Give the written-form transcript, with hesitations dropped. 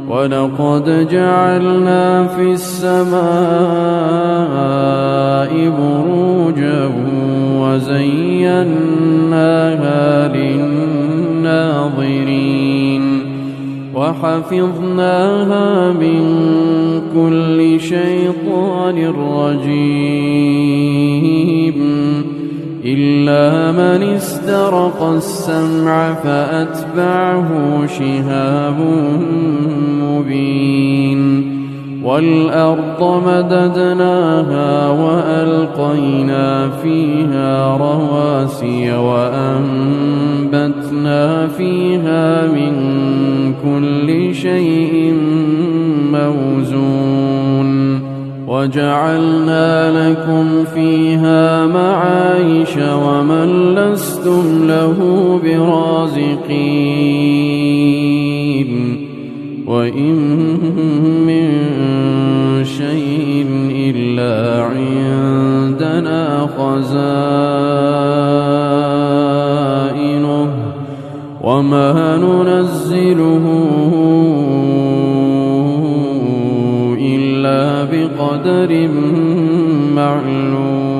ولقد جعلنا في السماء بروجا وزيناها للناظرين وحفظناها من كل شيطان رجيم إلا من استرق السمع فأتبعه شهاب مبين والأرض مددناها وألقينا فيها رواسي وأنبتنا فيها من كل شيء موزون وجعلنا لكم فيها معايش ومن لستم له برازقين وإن من شيء إلا عندنا خزائنه وما ننزله إلا بقدر معلوم